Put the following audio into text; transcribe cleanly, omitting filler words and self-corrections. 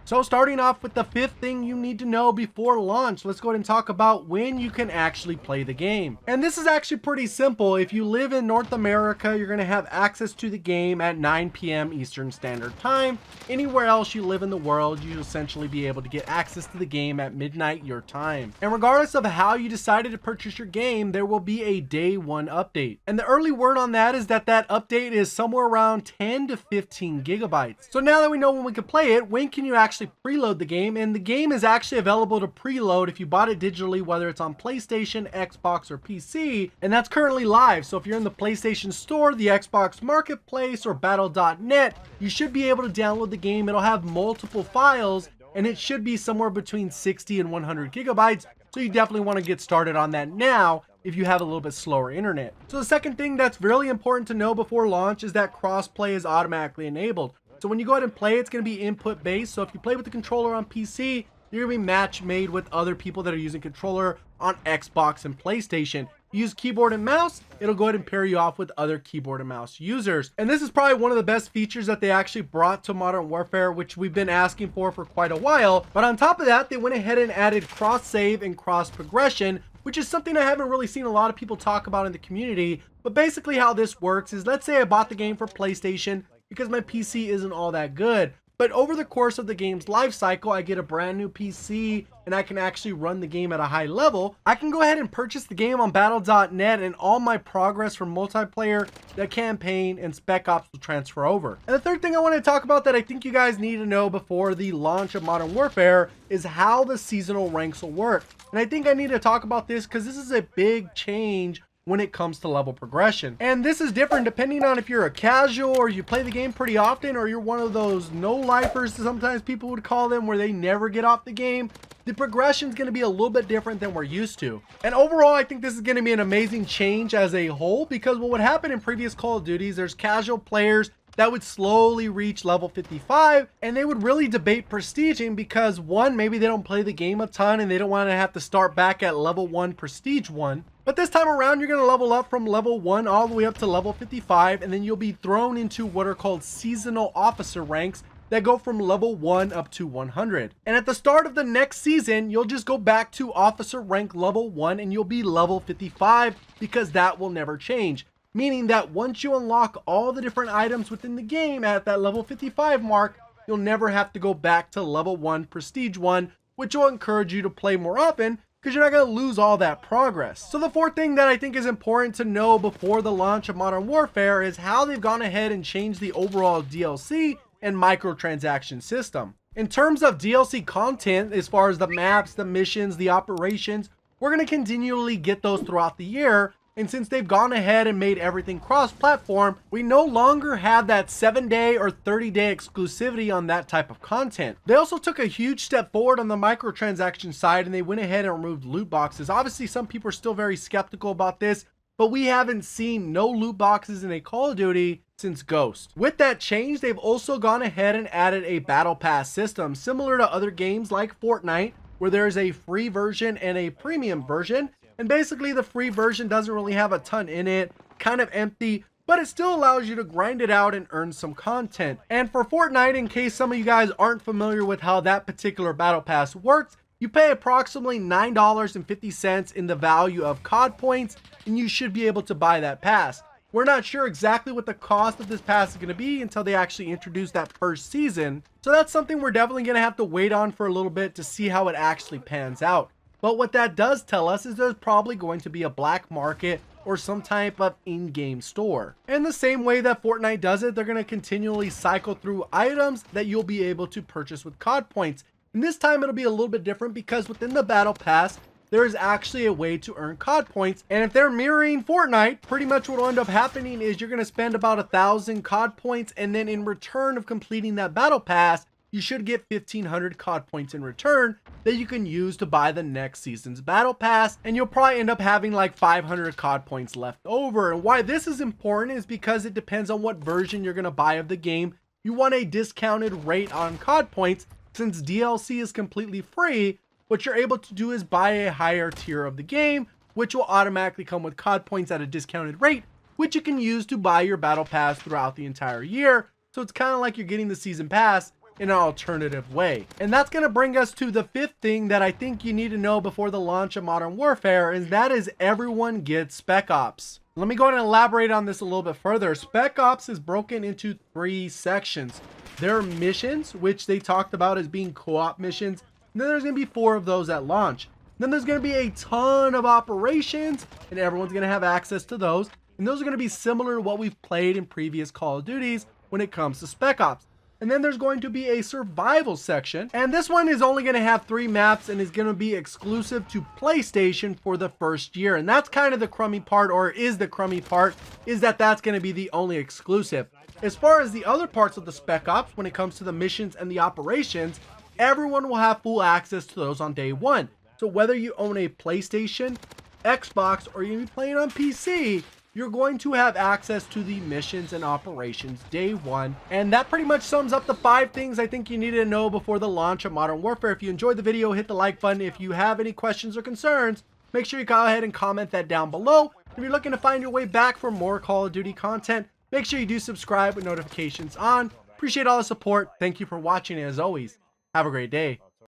So starting off with the fifth thing you need to know before launch, let's go ahead and talk about when you can actually play the game. And this is actually pretty simple. If you live in North America, you're going to have access to the game at 9 p.m. Eastern Standard Time. Anywhere else you live in the world, you'll essentially be able to get access to the game at midnight your time. And regardless of how you decided to purchase your game, there will be a day one update. And the early word on that is that update is somewhere around 10 to 15 gigabytes. So now that we know when we can play it, when can you actually preload the game? And the game is actually available to preload if you bought it digitally, whether it's on PlayStation, Xbox, or PC, and that's currently live. So if you're in the PlayStation Store, the Xbox Marketplace, or Battle.net, you should be able to download the game. It'll have multiple files, and it should be somewhere between 60 and 100 gigabytes. So you definitely want to get started on that now if you have a little bit slower internet. So the second thing that's really important to know before launch is that crossplay is automatically enabled. So when you go ahead and play, it's going to be input based. So if you play with the controller on PC, you're going to be match made with other people that are using controller on Xbox and PlayStation. You use keyboard and mouse, it'll go ahead and pair you off with other keyboard and mouse users. And this is probably one of the best features that they actually brought to Modern Warfare, which we've been asking for quite a while. But on top of that, they went ahead and added cross save and cross progression, which is something I haven't really seen a lot of people talk about in the community. But basically how this works is, let's say I bought the game for PlayStation because my PC isn't all that good. But over the course of the game's life cycle, I get a brand new PC and I can actually run the game at a high level. I can go ahead and purchase the game on Battle.net, and all my progress from multiplayer, the campaign, and Spec Ops will transfer over. And the third thing I want to talk about that I think you guys need to know before the launch of Modern Warfare is how the seasonal ranks will work. And I think I need to talk about this because this is a big change when it comes to level progression. And this is different depending on if you're a casual or you play the game pretty often, or you're one of those no-lifers, sometimes people would call them, where they never get off the game. The progression is going to be a little bit different than we're used to. And overall, I think this is going to be an amazing change as a whole, because what would happen in previous Call of Duties, there's casual players that would slowly reach level 55, and they would really debate prestiging because, one, maybe they don't play the game a ton and they don't want to have to start back at level 1 prestige 1. But this time around, you're going to level up from level 1 all the way up to level 55, and then you'll be thrown into what are called seasonal officer ranks that go from level 1 up to 100. And at the start of the next season, you'll just go back to officer rank level 1 and you'll be level 55, because that will never change. Meaning that once you unlock all the different items within the game at that level 55 mark, you'll never have to go back to level 1 prestige 1, which will encourage you to play more often, because you're not going to lose all that progress. So the fourth thing that I think is important to know before the launch of Modern Warfare is how they've gone ahead and changed the overall DLC and microtransaction system. In terms of DLC content, as far as the maps, the missions, the operations, we're going to continually get those throughout the year. And since they've gone ahead and made everything cross-platform, we no longer have that 7-day or 30-day exclusivity on that type of content. They also took a huge step forward on the microtransaction side, and they went ahead and removed loot boxes. Obviously, some people are still very skeptical about this, but we haven't seen no loot boxes in a Call of Duty since Ghost. With that change, they've also gone ahead and added a battle pass system, similar to other games like Fortnite, where there's a free version and a premium version. And basically the free version doesn't really have a ton in it, kind of empty, but it still allows you to grind it out and earn some content. And for Fortnite, in case some of you guys aren't familiar with how that particular battle pass works, you pay approximately $9.50 in the value of COD points, and you should be able to buy that pass. We're not sure exactly what the cost of this pass is going to be until they actually introduce that first season. So that's something we're definitely going to have to wait on for a little bit to see how it actually pans out. But what that does tell us is there's probably going to be a black market or some type of in-game store. And the same way that Fortnite does it, they're going to continually cycle through items that you'll be able to purchase with COD points. And this time it'll be a little bit different because within the battle pass, there is actually a way to earn COD points. And if they're mirroring Fortnite, pretty much what will end up happening is you're going to spend about 1,000 COD points, and then in return of completing that battle pass, you should get 1,500 COD points in return that you can use to buy the next season's battle pass, and you'll probably end up having like 500 COD points left over. And why this is important is because it depends on what version you're going to buy of the game. You want a discounted rate on COD points. Since DLC is completely free, what you're able to do is buy a higher tier of the game, which will automatically come with COD points at a discounted rate, which you can use to buy your battle pass throughout the entire year. So it's kind of like you're getting the season pass in an alternative way. And that's going to bring us to the fifth thing that I think you need to know before the launch of Modern Warfare, and that is everyone gets Spec Ops. Let me go ahead and elaborate on this a little bit further. Spec Ops is broken into 3 sections. There are missions, which they talked about as being co-op missions. And then there's going to be 4 of those at launch. Then there's going to be a ton of operations, and everyone's going to have access to those. And those are going to be similar to what we've played in previous Call of Duties when it comes to Spec Ops. And then there's going to be a survival section. And this one is only going to have 3 maps and is going to be exclusive to PlayStation for the first year. And that's kind of the crummy part, or is the crummy part, is that that's going to be the only exclusive. As far as the other parts of the Spec Ops, when it comes to the missions and the operations, everyone will have full access to those on day 1. So whether you own a PlayStation, Xbox, or you're playing on PC, you're going to have access to the missions and operations day 1. And that pretty much sums up the 5 things I think you need to know before the launch of Modern Warfare. If you enjoyed the video, hit the like button. If you have any questions or concerns, make sure you go ahead and comment that down below. If you're looking to find your way back for more Call of Duty content, make sure you do subscribe with notifications on. Appreciate all the support. Thank you for watching, and as always, have a great day.